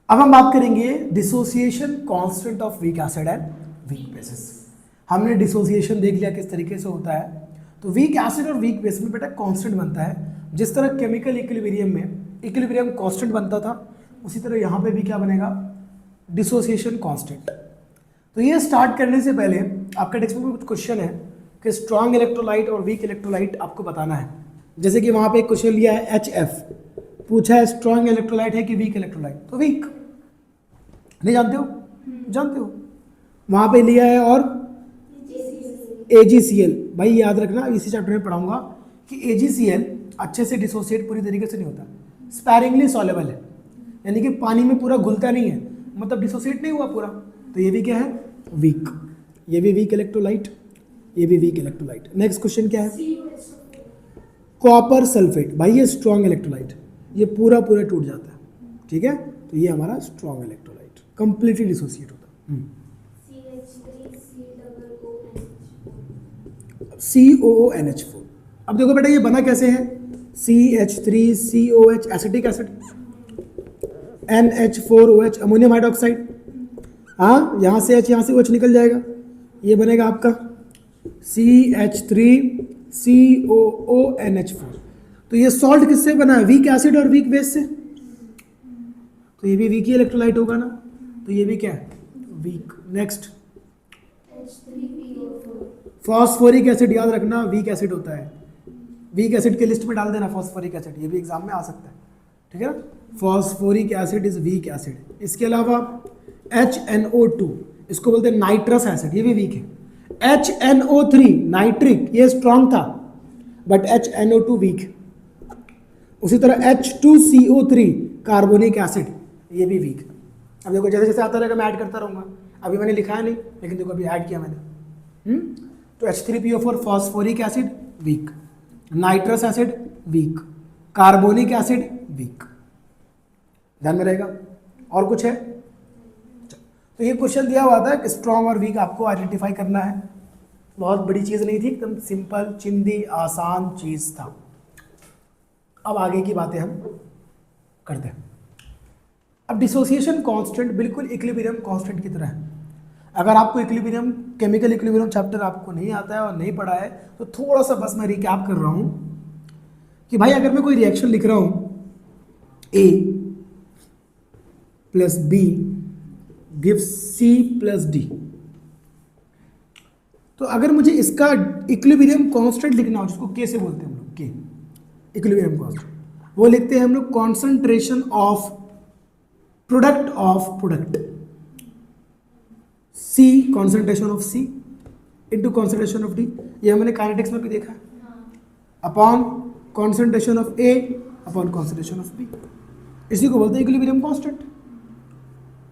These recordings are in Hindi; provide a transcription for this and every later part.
अब हम बात करेंगे dissociation constant of weak acid and weak basis. हमने डिसोसिएशन देख लिया किस तरीके से होता है। तो वीक एसिड और वीक बेस में बेटा कांस्टेंट बनता है। जिस तरह केमिकल इक्विलिब्रियम में इक्विलिब्रियम कांस्टेंट बनता था, उसी तरह यहाँ पे भी क्या बनेगा, डिसोसिएशन कांस्टेंट। तो ये स्टार्ट करने से पहले आपका टेक्स्ट बुक में कुछ क्वेश्चन है कि स्ट्रॉन्ग इलेक्ट्रोलाइट और वीक इलेक्ट्रोलाइट आपको बताना है। जैसे कि वहाँ पे एक क्वेश्चन लिया है HF, पूछा है स्ट्रॉन्ग इलेक्ट्रोलाइट है कि वीक इलेक्ट्रोलाइट, तो वीक। नहीं जानते हो? जानते हो। वहाँ पे लिया है और AgCl। भाई याद रखना, इसी चैप्टर में पढ़ाऊंगा कि AgCl अच्छे से डिसोसिएट पूरी तरीके से नहीं होता, स्पैरिंगली सॉलेबल है, यानी कि पानी में पूरा घुलता नहीं है, मतलब डिसोसिएट नहीं हुआ पूरा। तो ये भी क्या है, वीक। ये भी वीक इलेक्ट्रोलाइट, ये भी वीक इलेक्ट्रोलाइट। नेक्स्ट क्वेश्चन क्या है, कॉपर सल्फेट। भाई ये स्ट्रॉन्ग इलेक्ट्रोलाइट, ये पूरा टूट जाता है, ठीक है। तो ये हमारा स्ट्रॉन्ग इलेक्ट्रोलाइट कंप्लीटली डिसोसिएट होता है। COONH4। अब देखो बेटा ये बना कैसे है, CH3COH acetic acid, NH4OH ammonium hydroxide. हाँ, यहाँ से H, यहाँ से OH निकल जाएगा, ये बनेगा आपका CH3COONH4। तो ये सॉल्ट किससे बना है, वीक एसिड और वीक बेस से। तो ये भी वीक ही इलेक्ट्रोलाइट होगा ना, तो ये भी क्या है, वीक। नेक्स्ट फॉस्फोरिक एसिड, याद रखना वीक एसिड होता है, वीक एसिड के लिस्ट में डाल देना फॉस्फोरिक एसिड, ये भी एग्जाम में आ सकता है, ठीक है ना। Phosphoric acid is weak acid. इसके अलावा HNO2, इसको बोलते हैं नाइट्रस एसिड, ये भी वीक है। HNO3 नाइट्रिक, ये स्ट्रॉन्ग था, बट HNO2 वीक। उसी तरह H2CO3 कार्बोनिक एसिड, ये भी वीक। अब देखो जैसे जैसे आता रहेगा मैं ऐड करता रहूँगा, अभी मैंने लिखा है नहीं, लेकिन देखो अभी ऐड किया मैंने। तो H3PO4 phosphoric acid weak, nitrous acid weak, carbonic acid weak. ध्यान में रहेगा। और कुछ है? तो ये क्वेश्चन दिया हुआ था कि स्ट्रॉन्ग और वीक आपको आइडेंटिफाई करना है। बहुत बड़ी चीज़ नहीं थी, एकदम सिंपल चिंदी आसान चीज़ था। अब आगे की बातें हम करते हैं। अब डिसोसिएशन कांस्टेंट बिल्कुल इक्विलिब्रियम कांस्टेंट की तरह है। अगर आपको इक्विलिब्रियम, केमिकल इक्विलिब्रियम चैप्टर आपको नहीं आता है और नहीं पढ़ा है, तो थोड़ा सा बस मैं रिकैप कर रहा हूँ कि भाई अगर मैं कोई रिएक्शन लिख रहा हूँ, A + B gives C + D, तो अगर मुझे इसका इक्विलिब्रियम कांस्टेंट लिखना हो, जिसको K से बोलते हैं हम लोग, K इक्विलिब्रियम कांस्टेंट, वो लिखते हैं हम लोग concentration of product of product, C concentration of C into concentration of D। ये हमने काइनेटिक्स में भी देखा है, upon concentration of A upon concentration of B। इसी को बोलते हैं इक्विलिब्रियम कांस्टेंट।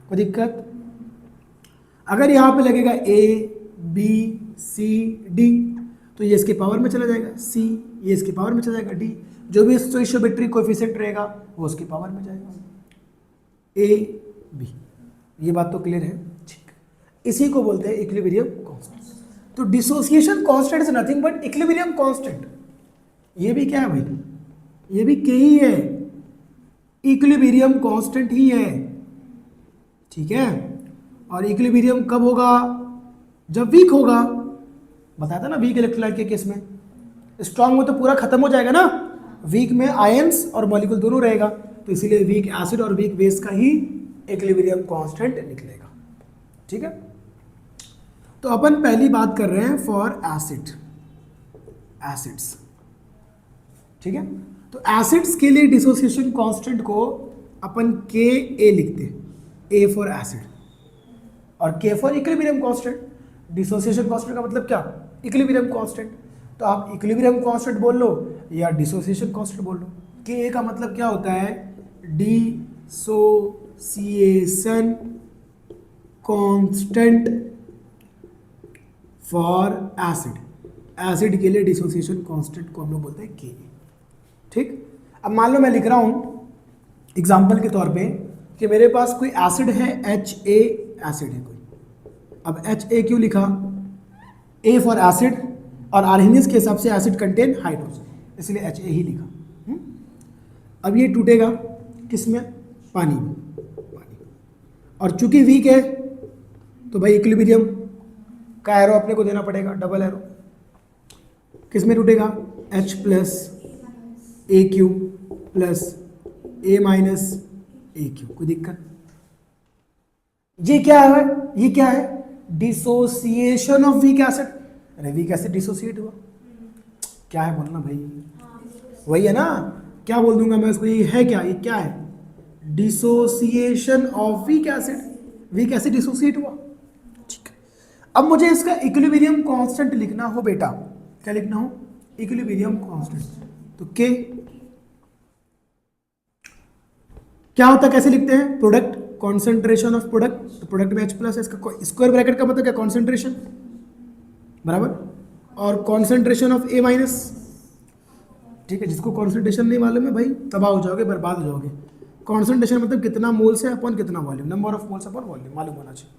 कोई दिक्कत? अगर यहाँ पे लगेगा A B C D, तो ये इसके पावर में चला जाएगा, C ये इसके पावर में चला जाएगा, D जो भी स्टोइशियोमेट्रिक कोएफिशिएंट रहेगा वो उसकी पावर में जाएगा, A B। ये बात तो क्लियर है, ठीक। इसी को बोलते हैं इक्विलिब्रियम कांस्टेंट। तो dissociation constant is nothing but equilibrium constant. ये भी क्या है भाई, ये भी K ही है, इक्विलिब्रियम कांस्टेंट ही है, ठीक है। और इक्विलिब्रियम कब होगा, जब वीक होगा। बताया था ना वीक इलेक्ट्रोलाइट के केस में, स्ट्रॉन्ग में तो पूरा खत्म हो जाएगा ना, वीक में आयंस और मॉलिक्यूल दोनों रहेगा, तो इसीलिए वीक एसिड और वीक बेस का ही इक्विलिब्रियम कांस्टेंट निकलेगा, ठीक है। तो अपन पहली बात कर रहे हैं फॉर एसिड्स, ठीक है। तो एसिड्स के लिए डिसोसिएशन कांस्टेंट को अपन Ka लिखते हैं, A फॉर एसिड और K for equilibrium constant. Dissociation constant का मतलब क्या, इक्विलिब्रियम कांस्टेंट। तो आप इक्विलिब्रियम कांस्टेंट बोल लो या डिसोसिएशन कांस्टेंट बोल लो। Ka का मतलब क्या होता है, dissociation constant for acid. Acid के लिए डिसोसिएशन कांस्टेंट को हम लोग बोलते हैं Ka, ठीक। अब मान लो मैं लिख रहा हूँ एग्जाम्पल के तौर पे कि मेरे पास कोई एसिड है, HA एसिड है कोई। अब HA क्यों लिखा, A फॉर एसिड, और आर्हेनियस के हिसाब से एसिड कंटेन हाइड्रोजन, इसलिए HA ही लिखा। अब ये टूटेगा किस में, पानी में, पानी। और चूंकि वीक है तो भाई इक्विलिब्रियम का एरो अपने को देना पड़ेगा, डबल एरो। किस में टूटेगा? H plus A Q plus A minus A Q. कोई दिक्कत? ये क्या है? ये क्या है? Dissociation of weak acid. अरे वीक एसिड डिसोसिएट हुआ, क्या है बोलना भाई? वही है ना, क्या बोल दूंगा मैं इसको? ये है क्या? ये क्या है? Dissociation of weak acid. Weak acid dissociate हुआ, ठीक है। अब मुझे इसका इक्विलिब्रियम कांस्टेंट लिखना हो बेटा, क्या लिखना हो? Equilibrium constant. तो के क्या होता है, कैसे लिखते हैं? Product, concentration of product. तो प्रोडक्ट में H प्लस है, इसका स्क्वायर ब्रैकेट का मतलब क्या? कॉन्सेंट्रेशन, बराबर, और कॉन्सेंट्रेशन ऑफ ए माइनस, ठीक है। जिसको कॉन्सेंट्रेशन नहीं मालूम है भाई, तबाह हो जाओगे, बर्बाद हो जाओगे। कॉन्सेंट्रेशन मतलब कितना मोल्स है अपॉन कितना volume, number of moles upon volume मालूम होना चाहिए।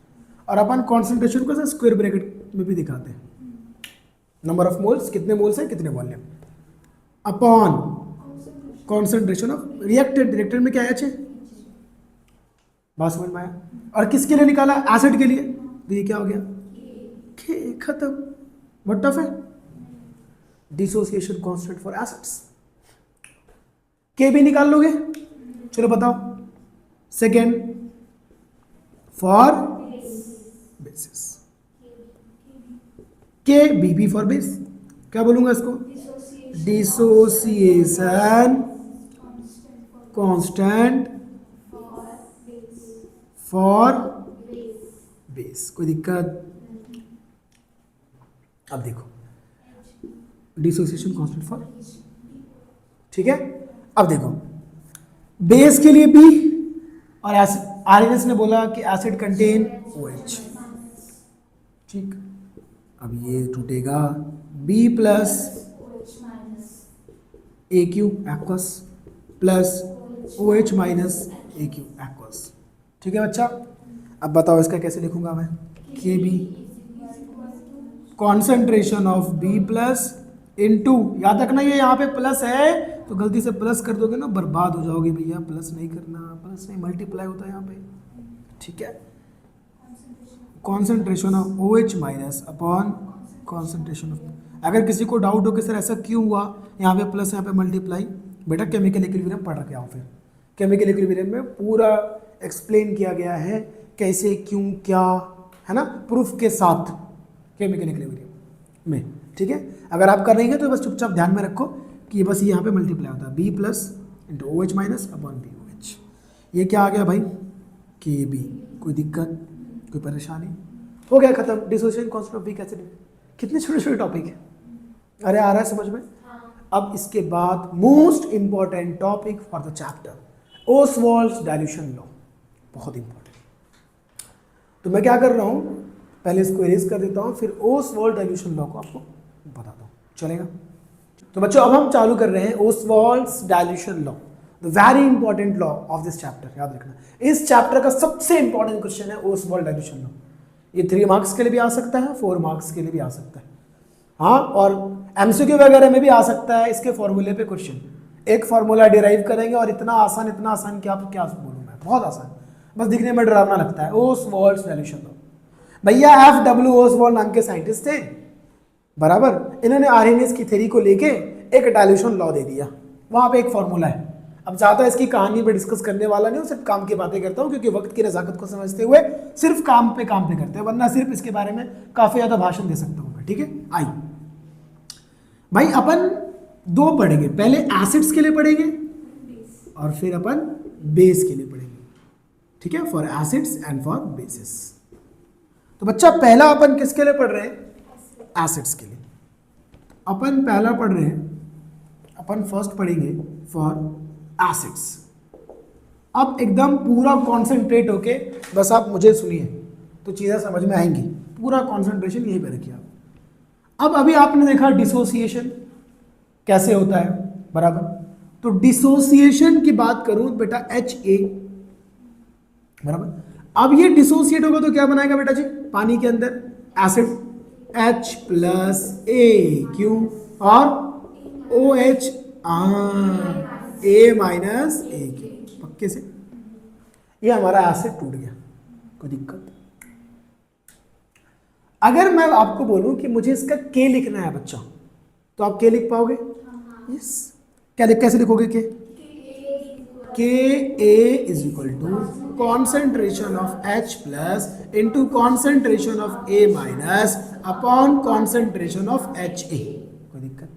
और अपन कॉन्सेंट्रेशन को स्क्वायर ब्रैकेट में भी दिखाते हैं, नंबर ऑफ मोल्स, कितने मोल्स है कितने volume, upon concentration of reactant. Reactant में क्या है? बात समझ में आया? और किसके लिए निकाला? एसिड के लिए। तो ये क्या हो गया? के, खत्म। व्हाट टफ है? Dissociation constant for acids. के भी निकाल लोगे? चलो बताओ। सेकेंड फॉर बेसिस, के बी फॉर बेस। क्या बोलूंगा इसको? Dissociation constant for base. कोई दिक्कत? अब देखो, डिसोसिएशन कांस्टेंट फॉर, ठीक है। अब देखो, बेस के लिए बी, और आरएनएस ने बोला कि एसिड कंटेन OH, ठीक। अब ये टूटेगा B plus A Q aqueous plus OH minus A Q aqueous, ठीक है बच्चा। अब बताओ इसका कैसे लिखूंगा मैं? K B concentration of B plus into, याद रखना ये यहाँ पे प्लस है तो गलती से प्लस कर दोगे ना बर्बाद हो जाओगे भैया, प्लस नहीं करना, प्लस नहीं मल्टीप्लाई होता है यहाँ पे, ठीक है। Concentration of OH minus upon concentration of, अगर किसी को डाउट हो कि सर ऐसा क्यों हुआ, यहाँ पे प्लस यहाँ पे मल्टीप्लाई, बेटा केमिकल इक्विलिब्रियम पढ़ रखे आओ। फिर केमिकल इक्विलिब्रियम में पूरा एक्सप्लेन किया गया है कैसे क्यों क्या, है ना, प्रूफ के साथ केमिकल इक्विलिब्रियम में, ठीक है। अगर आप कर रही हैं तो बस चुपचाप ध्यान में रखो कि बस यहाँ पे मल्टीप्लाई होता है B plus into OH minus upon BOH। ये क्या आ गया भाई? KB। कोई दिक्कत, कोई परेशानी? हो गया खत्म। Dissociation constant of weak acid. कितने छोटे छोटे टॉपिक है, अरे आ रहा है समझ में? अब इसके बाद most important topic for the chapter, Ostwald's dilution law, बहुत इंपॉर्टेंट। तो मैं क्या कर रहा हूँ, पहले इसको इरेज कर देता हूँ, फिर ओसवाल्ड डाइल्यूशन लॉ को आपको बताता हूँ, चलेगा? तो बच्चों अब हम चालू कर रहे हैं Ostwald's dilution law, the very important law of this chapter. याद रखना इस चैप्टर का सबसे इंपॉर्टेंट क्वेश्चन है ओसवाल्ड डाइल्यूशन लॉ। ये 3 मार्क्स के लिए भी आ सकता है, 4 मार्क्स के लिए भी आ सकता है, हाँ, और MCQ वगैरह में भी आ सकता है। इसके फॉर्मूले पे क्वेश्चन, एक फॉर्मूला डिराइव करेंगे और इतना आसान कि आप क्या बोलूँ मैं, बहुत आसान, बस दिखने में डरावना लगता है। ओसवाल्ड्स डाइल्यूशन लॉ, भैया FW ओसवाल्ड नाम के साइंटिस्ट थे, बराबर, इन्होंने आरएनएस की थ्योरी को लेके एक डाइल्यूशन लॉ दे दिया, वहाँ पे एक फॉर्मूला है। अब ज़्यादा इसकी कहानी पे डिस्कस करने वाला नहीं हूँ, सिर्फ काम की बातें करता हूँ, क्योंकि वक्त की नज़ाकत को समझते हुए सिर्फ काम पे करते हैं, वरना सिर्फ इसके बारे में काफ़ी ज़्यादा भाषण दे सकता हूँ मैं, ठीक है। आई भाई अपन 2 पढ़ेंगे, पहले एसिड्स के लिए पढ़ेंगे और फिर अपन बेस के लिए पढ़ेंगे, ठीक है, for acids and for basis. तो बच्चा पहला अपन किसके लिए पढ़ रहे हैं? एसिड्स के लिए। अपन पहला पढ़ रहे हैं, अपन फर्स्ट पढ़ेंगे फॉर एसिड्स। अब एकदम पूरा कॉन्सेंट्रेट होके बस आप मुझे सुनिए तो चीज़ें समझ में आएंगी, पूरा कॉन्सेंट्रेशन यहीं पे रखिए आप। अब अभी आपने देखा डिसोसिएशन कैसे होता है, बराबर, तो डिसोसिएशन की बात करूं बेटा HA, बराबर। अब ये डिसोसिएट होगा तो क्या बनाएगा बेटा जी, पानी के अंदर एसिड H प्लस AQ और OH A माइनस AQ, पक्के से ये हमारा एसिड टूट गया, कोई दिक्कत? अगर मैं आपको बोलूं कि मुझे इसका के लिखना है बच्चा, तो आप के लिख पाओगे? यस। क्या कैसे लिखोगे K? K a is equal to concentration of H plus into concentration of A minus upon concentration of HA। कोई दिक्कत?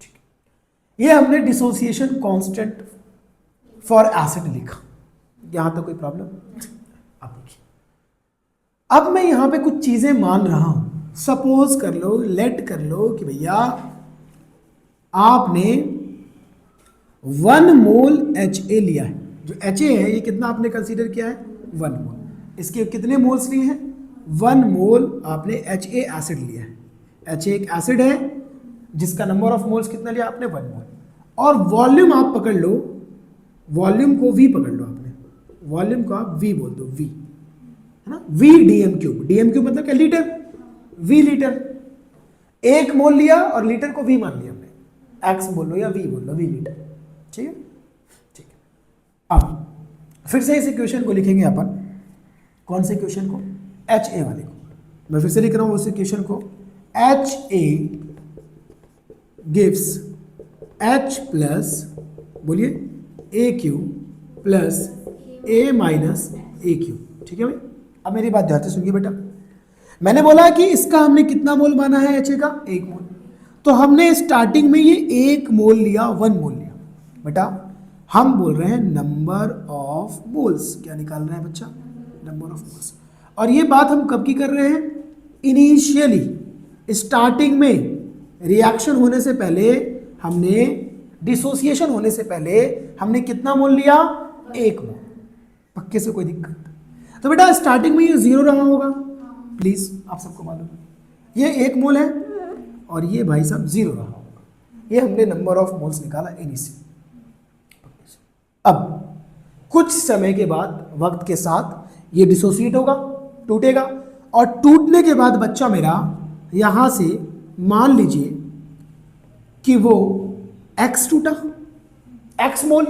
ठीक है, ये हमने डिसोसिएशन कांस्टेंट फॉर एसिड लिखा। यहां तक कोई प्रॉब्लम? अब देखिए, अब मैं यहां पे कुछ चीजें मान रहा हूं। सपोज कर लो, लेट कर लो कि भैया आपने 1 मोल HA लिया है। जो HA है ये कितना आपने कंसीडर किया है? 1 मोल। इसके कितने मोल्स लिए हैं? 1 मोल आपने HA एसिड लिया है। HA एक एसिड है जिसका नंबर ऑफ मोल्स कितना लिया आपने? 1 मोल। और वॉल्यूम आप पकड़ लो, वॉल्यूम को V पकड़ लो आपने, वॉल्यूम को आप V बोल दो, V है ना, V DM cube. DM cube मतलब क्या? लीटर। V litre. 1 मोल लिया और लीटर को V मान लिया हमने। X बोल लो या V बोल लो, V लीटर। ठीक है, ठीक है। अब फिर से इस इक्वेशन को लिखेंगे अपन। कौन से इक्वेशन को? HA वाले को। मैं फिर से लिख रहा हूं उस इक्वेशन को। HA गिव्स H प्लस, बोलिए, AQ plus A minus AQ। ठीक है भाई? अब मेरी बात ध्यान से सुनिए बेटा। मैंने बोला कि इसका हमने कितना मोल माना है HA का? 1 मोल। तो हमने स्टार्टिंग में ये 1 मोल लिया, 1 मोल लिया। बेटा हम बोल रहे हैं नंबर ऑफ मोल्स। क्या निकाल रहे हैं बच्चा? Number of moles. और ये बात हम कब की कर रहे हैं? इनिशियली, स्टार्टिंग में, रिएक्शन होने से पहले हमने, डिसोसिएशन होने से पहले हमने कितना मोल लिया? 1 मोल। पक्के से कोई दिक्कत? तो बेटा स्टार्टिंग में ये 0 रहा होगा, प्लीज आप सबको मालूम है। ये 1 मोल है और ये भाई साहब 0 रहा होगा। ये हमने नंबर ऑफ मोल्स निकाला इनिशियल। अब कुछ समय के बाद, वक्त के साथ ये डिसोसिएट होगा, टूटेगा, और टूटने के बाद बच्चा मेरा यहां से मान लीजिए कि वो X टूटा, X मोल।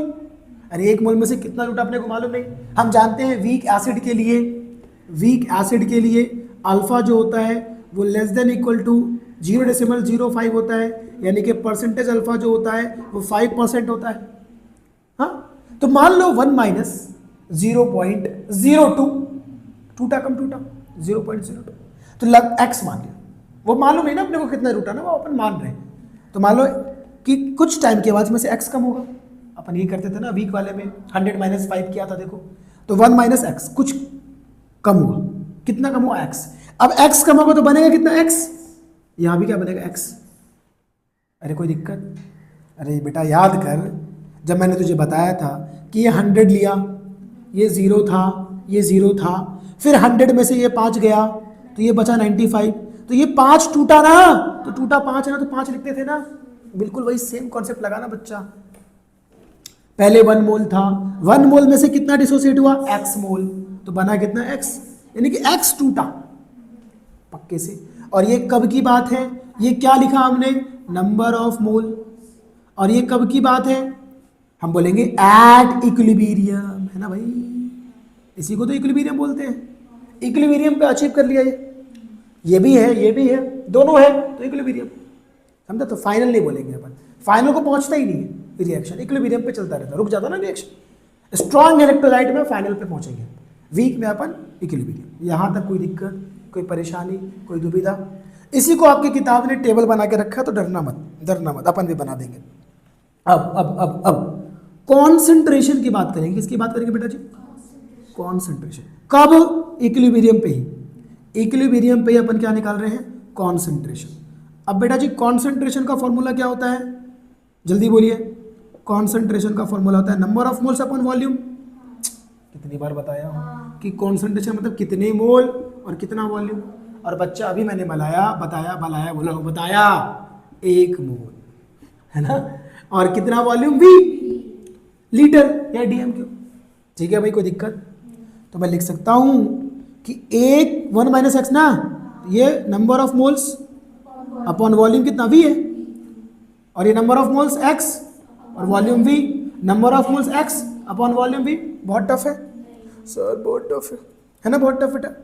अरे 1 मोल में से कितना टूटा अपने को मालूम नहीं। हम जानते हैं वीक एसिड के लिए, वीक एसिड के लिए अल्फा जो होता है वो लेस देन इक्वल टू 0.05 होता है, यानी कि परसेंटेज अल्फा जो होता है वो 5% होता है। हाँ, तो मान लो 1 माइनस 0.02, टूटा कम टूटा 0.02, तो लग X मान लिया। वो मालूम नहीं ना अपने को कितना टूटा ना, वो अपन मान रहे हैं। तो मान लो कि कुछ टाइम के बाद इसमें से X कम होगा। अपन ये करते थे ना वीक वाले में, 100 माइनस 5 किया था देखो। तो 1 माइनस X, कुछ कम हुआ। कितना कम हुआ? X। अब X कम होगा तो बनेगा कितना? X। यहां भी क्या बनेगा? X। अरे कोई दिक्कत? अरे बेटा याद कर, जब मैंने तुझे बताया था कि ये 100 लिया, ये 0 था, ये 0 था, फिर 100 में से ये 5 गया तो ये बचा 95, तो ये 5 टूटा ना, तो टूटा 5 है ना, तो 5 लिखते थे ना। बिल्कुल वही सेम कॉन्सेप्ट लगाना बच्चा। पहले 1 मोल था, 1 मोल में से कितना डिसोसिएट हुआ? X मोल, तो बना कितना? X, यानी कि X टूटा पक्के से। और ये कब की बात है? ये क्या लिखा हमने? Number of mole. और ये कब की बात है? हम बोलेंगे एट इक्विलिब्रियम, है ना भाई? इसी को तो इक्विलिब्रियम बोलते हैं। इक्विलिब्रियम पे अचीव कर लिया ये भी है, ये भी है, दोनों है, तो इक्विलिब्रियम। समझा? तो फाइनल नहीं बोलेंगे अपन, फाइनल को पहुंचता ही नहीं है रिएक्शन, इक्विलिब्रियम पे चलता रहता, रुक जाता ना रिएक्शन। स्ट्रॉन्ग इलेक्ट्रोलाइट में फाइनल पे पहुंचेंगे, वीक में अपन इक्विलिब्रियम। यहां तक कोई दिक्कत, कोई परेशानी, कोई दुविधा? इसी को आपकी किताब ने टेबल बना के रखा, तो डरना मत, अपन भी बना देंगे। अब कॉन्सेंट्रेशन की बात करेंगे। किसकी बात करेंगे बेटा जी? कॉन्सेंट्रेशन। कब? इक्विलिब्रियम पे ही। इक्विलिब्रियम पे ही अपन क्या निकाल रहे हैं? कॉन्सेंट्रेशन। अब बेटा जी कॉन्सेंट्रेशन का फॉर्मूला क्या होता है? जल्दी बोलिए। कॉन्सेंट्रेशन का फॉर्मूला होता है number of moles upon volume. कितनी बार बताया कि कॉन्सेंट्रेशन मतलब कितने मोल और कितना वॉल्यूम। और बच्चा अभी मैंने बताया 1 मोल, है ना, और कितना वॉल्यूम? V, लीटर या DM क्यूब। ठीक है भाई, कोई दिक्कत? तो मैं लिख सकता हूं कि 1 माइनस X ना, ये number of moles upon volume कितना? V है, और ये नंबर ऑफ मोल्स X और volume V, number of moles X upon volume V। बहुत टफ है सर, बहुत टफ है। है ना, बहुत टफ है,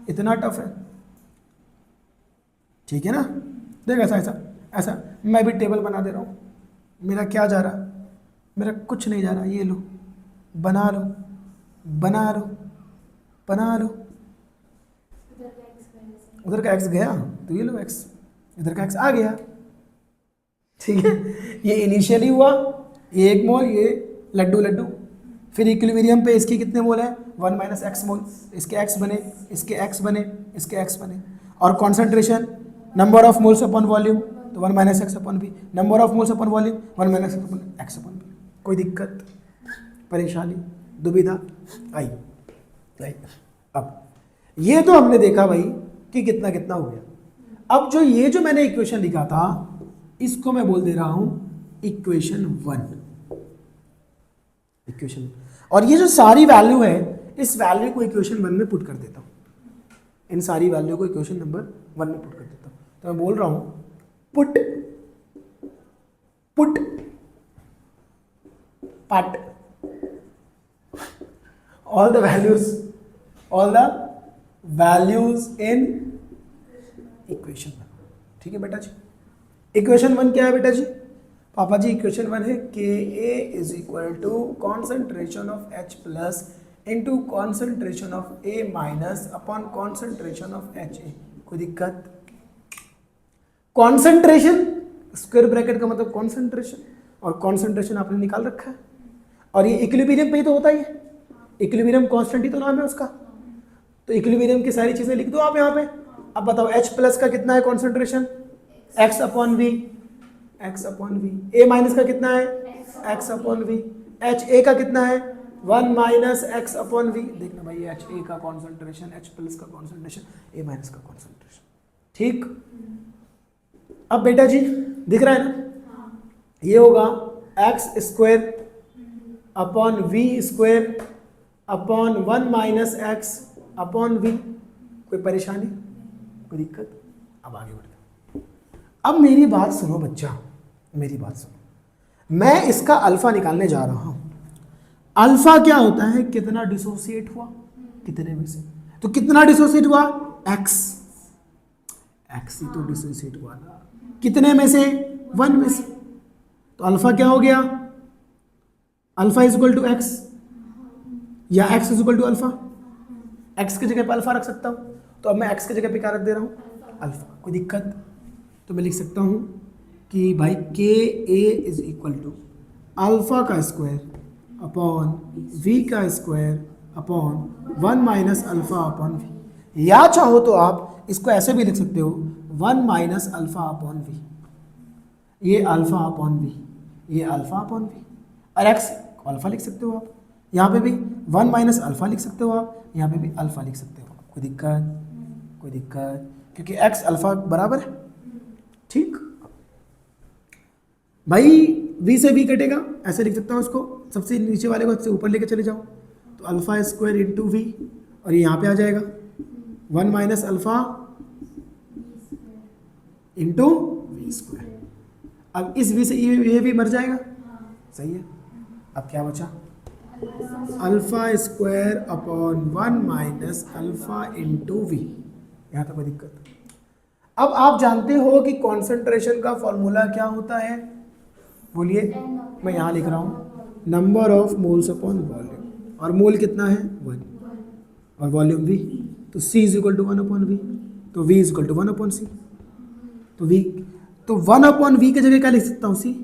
इतना टफ है, ठीक है ना। देख ऐसा ऐसा ऐसा, मैं भी टेबल बना दे रहा हूँ, मेरा क्या जा रहा, मेरा कुछ नहीं जा रहा, ये लो बना लो बना लो बना लो, उधर का x गया तो ये लो x, इधर का x आ गया, ठीक है। ये इनिशियली हुआ, ये 1 मोल, ये लड्डू लड्डू, फिर इक्विलिब्रियम पे इसकी कितने मोल है 1 माइनस एक्स मोल, इसके x बने, इसके x बने, इसके x बने, और concentration number of moles upon volume तो 1 minus X upon B, number of moles upon volume 1 minus X upon B. कोई दिक्कत, परेशानी, दुविधा आई? अब ये तो हमने देखा भाई कि कितना कितना हो गया। अब जो ये जो मैंने इक्वेशन लिखा था इसको मैं बोल दे रहा हूं इक्वेशन 1, इक्वेशन। और ये जो सारी वैल्यू है इस वैल्यू को इक्वेशन 1 में पुट कर देता हूं, इन सारी वैल्यू को इक्वेशन नंबर 1 में पुट कर देता हूं। तो मैं बोल रहा हूं पुट पुट पट all the values in equation 1, ठीक है बेटा जी। इक्वेशन 1 क्या है बेटा जी? पापा जी इक्वेशन 1 है Ka is equal to concentration of H plus into concentration of A minus upon concentration of HA। कोई दिक्कत? कॉन्सेंट्रेशन स्क्वायर ब्रैकेट का मतलब कॉन्सेंट्रेशन, और कॉन्सेंट्रेशन आपने निकाल रखा है, और ये इक्विलिब्रियम पे ही तो होता ही है, इक्विलिब्रियम कांस्टेंट ही तो नाम है उसका, तो इक्विलिब्रियम की सारी चीजें लिख दो आप यहाँ पे। अब बताओ H प्लस का कितना है concentration? x upon V, x upon V. A minus का कितना है? x upon we. HA का कितना है? 1 माइनस x अपॉन वी। देखना भाई HA का कॉन्सेंट्रेशन, H प्लस का कॉन्सेंट्रेशन, A माइनस का कॉन्सेंट्रेशन, ठीक। अब बेटा जी दिख रहा है ना, ये होगा x square upon V square upon 1 minus X upon V. कोई परेशानी, कोई दिक्कत? अब आगे बढ़ते हैं। अब मेरी बात सुनो बच्चा, मेरी बात सुनो, मैं इसका अल्फा निकालने जा रहा हूं। अल्फा क्या होता है? कितना डिसोसिएट हुआ, कितने में से, तो कितना डिसोसिएट हुआ? एक्स, एक्स ही तो डिसोसिएट हुआ ना, कितने में से? 1 में से। तो अल्फा क्या हो गया? Alpha is equal to X, या x is equal to alpha. x की जगह पे अल्फा रख सकता हूँ, तो अब मैं x की जगह पे क्या रख दे रहा हूँ? अल्फा। कोई दिक्कत? तो मैं लिख सकता हूँ कि भाई Ka is equal to alpha का स्क्वायर अपॉन v का square upon 1 minus alpha upon v, या चाहो तो आप इसको ऐसे भी लिख सकते हो 1 माइनस अल्फा अपॉन v, ये अल्फा अपॉन v, ये अल्फा अपॉन v, और x अल्फा लिख सकते हो आप, यहाँ पे भी 1 माइनस अल्फा लिख सकते हो आप, यहाँ पे भी अल्फा लिख सकते हो। कोई दिक्कत? कोई दिक्कत? क्योंकि x अल्फा बराबर है, ठीक भाई। v से v कटेगा, ऐसे लिख सकता हूँ उसको, सबसे नीचे वाले को सबसे ऊपर लेके चले जाओ, तो अल्फा स्क्वायर इंटू वी, और ये यहाँ पे आ जाएगा 1 minus alpha into V square. अब इस v से ये भी मर जाएगा, सही है। अब क्या बचा? Alpha square upon 1 minus alpha into V. यहाँ तक कोई दिक्कत? अब आप जानते हो कि कॉन्सेंट्रेशन का फॉर्मूला क्या होता है? बोलिए। मैं यहाँ लिख रहा हूँ number of moles upon volume, और मोल कितना है? 1, और वॉल्यूम v, तो c is equal to 1 upon v, तो v is equal to 1 upon c। तो 1 अपॉन v की जगह क्या लिख सकता हूँ? c।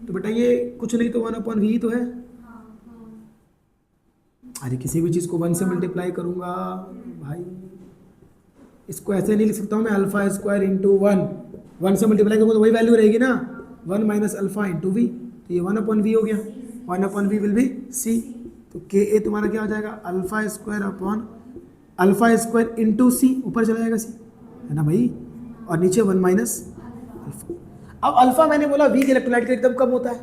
तो बेटा ये कुछ नहीं तो 1 अपॉन v ही तो है। अरे किसी भी चीज़ को 1 से मल्टीप्लाई करूँगा भाई, इसको ऐसे नहीं लिख सकता हूँ मैं अल्फा स्क्वायर इंटू 1 से मल्टीप्लाई करूँगा तो वही वैल्यू रहेगी ना, 1 माइनस अल्फा इंटू वी, तो ये 1 अपॉन वी हो गया, 1 upon V will be C. तो के ए तुम्हारा क्या हो जाएगा? Alpha square upon alpha square into C, ऊपर चला जाएगा सी, है ना भाई, और नीचे 1 माइनस अल्फा। अब अल्फा मैंने बोला वी के इलेक्ट्रोलाइट का एकदम कम होता है,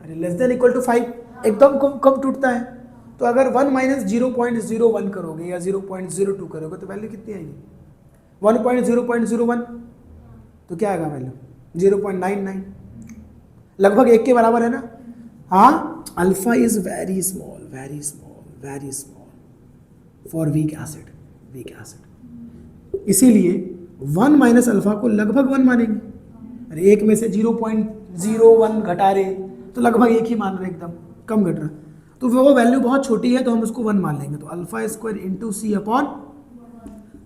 अरे लेस देन इक्वल टू 5, एकदम कम टूटता है। तो अगर 1 माइनस 0.01 करोगे या 0.02 करोगे तो वैल्यू कितनी आएगी? 1.0.01, तो क्या आएगा वैल्यू? 0.99, लगभग 1 के बराबर है ना। हाँ, alpha is very small, very small, very small, for weak acid. इसीलिए 1 माइनस अल्फा को लगभग 1 मानेंगे। अरे एक में से 0.01 घटा रहे तो लगभग एक ही मान रहे, एकदम कम घट रहा, तो वो वैल्यू बहुत छोटी है तो हम उसको 1 मान लेंगे। तो alpha square into C upon,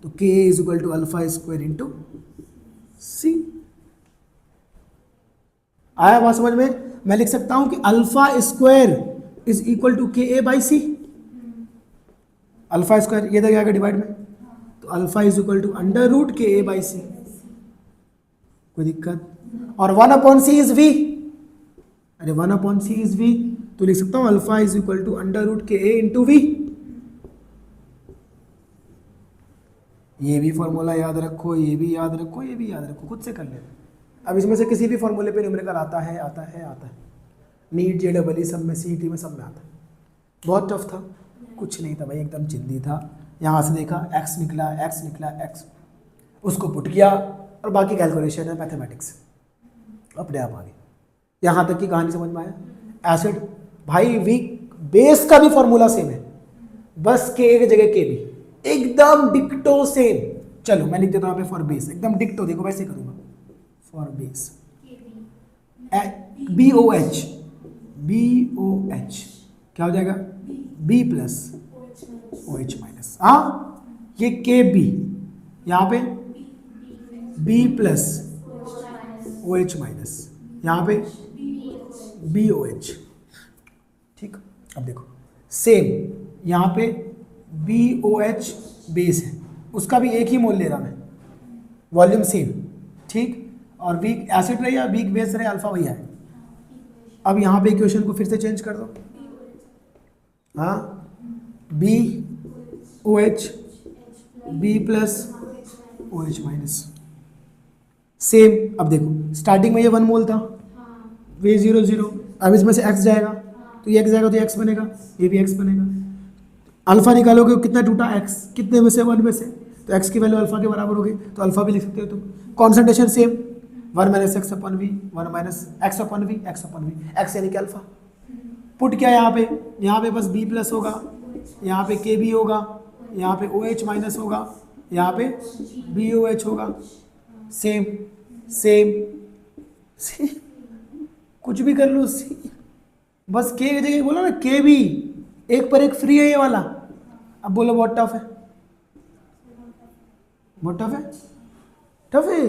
तो K is equal to alpha square into C. आया बात समझ में? मैं लिख सकता हूं कि alpha square is equal to K a by C. Alpha square ये देगा क्या डिवाइड में, तो alpha is equal to under root K a by सी। कोई दिक्कत? और 1 अपॉन सी इज वी, अरे 1 अपॉन सी इज वी, तो लिख सकता हूं alpha is equal to under root K A into we. ये भी फॉर्मूला याद रखो, ये भी याद रखो, ये भी याद रखो, खुद से कर लेना। अब इसमें से किसी भी फॉर्मूले पे न्यूमेरिकल आता है, आता है, आता है। नीट जेडबल सब में, सीईटी में, सब में आता है। बहुत टफ था, कुछ नहीं था भाई, एकदम चिंदी था। यहाँ से देखा x निकला, x निकला, x, उसको पुट किया और बाकी कैलकुलेशन है मैथमेटिक्स, अपने आप आ गई। यहाँ तक की कहानी समझ में आया? एसिड भाई वीक बेस का भी फॉर्मूला सेम है, बस के एक जगह के भी एकदम डिक्टो सेम। चलो मैं लिख देता हूँ यहाँ पे फॉर बेस, एकदम डिक्टो, देखो वैसे करूँगा फॉर बेस, BOH, BOH क्या हो जाएगा, B प्लस OH माइनस, हाँ ये KB, यहाँ पे B प्लस OH माइनस, यहाँ पे BOH। ठीक, अब देखो सेम यहाँ पे BOH बेस है, उसका भी एक ही मोल ले रहा मैं, वॉल्यूम सेम, ठीक, और वीक एसिड रहे या वीक बेस रहे, अल्फा वही है। अब यहाँ पे इक्वेशन को फिर से चेंज कर दो, हाँ BOH B plus OH minus, same. अब देखो स्टार्टिंग में ये 1 मोल था, वे 0 0, अब इसमें से x जाएगा तो ये x जाएगा तो ये x बनेगा, ये भी x बनेगा। अल्फा निकालोगे कितना टूटा, x, कितने में से, 1 में से, तो x की वैल्यू अल्फा के बराबर होगी, तो अल्फा भी लिख सकते हो तुम। Concentration same, 1 minus X upon V, 1 minus X upon V, X upon V, X यानी कि अल्फा। पुट क्या यहाँ पे बस B प्लस होगा, यहाँ पे KB होगा, यहाँ पे OH माइनस होगा, यहाँ पे BOH होगा, सेम सेम सेम, कुछ भी कर लो बस के की जगह बोलो ना KB, एक पर एक फ्री है ये वाला। अब बोलो बहुत टफ है, बहुत टफ है, टफ है,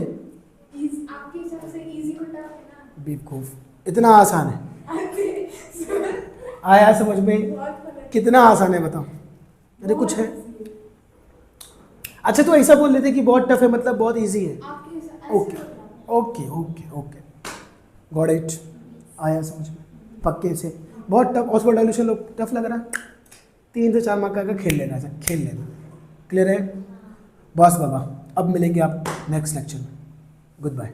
आपके हिसाब से इजी को टफ है ना? बेवकूफ, इतना आसान है। आया समझ में? कितना आसान है बताओ, अरे कुछ है। अच्छा तो ऐसा बोल लेते कि बहुत टफ है मतलब बहुत इजी है। Okay okay okay okay, got it, आया समझ में, पक्के से। बहुत टफ ऑस्मोल डाइल्यूशन लो, टफ लग रहा है, 3 से 4 मार्क का खेल लेना है, खेल लेना। क्लियर है बॉस बाबा? अब मिलेंगे आप नेक्स्ट लेक्चर में, गुड बाय।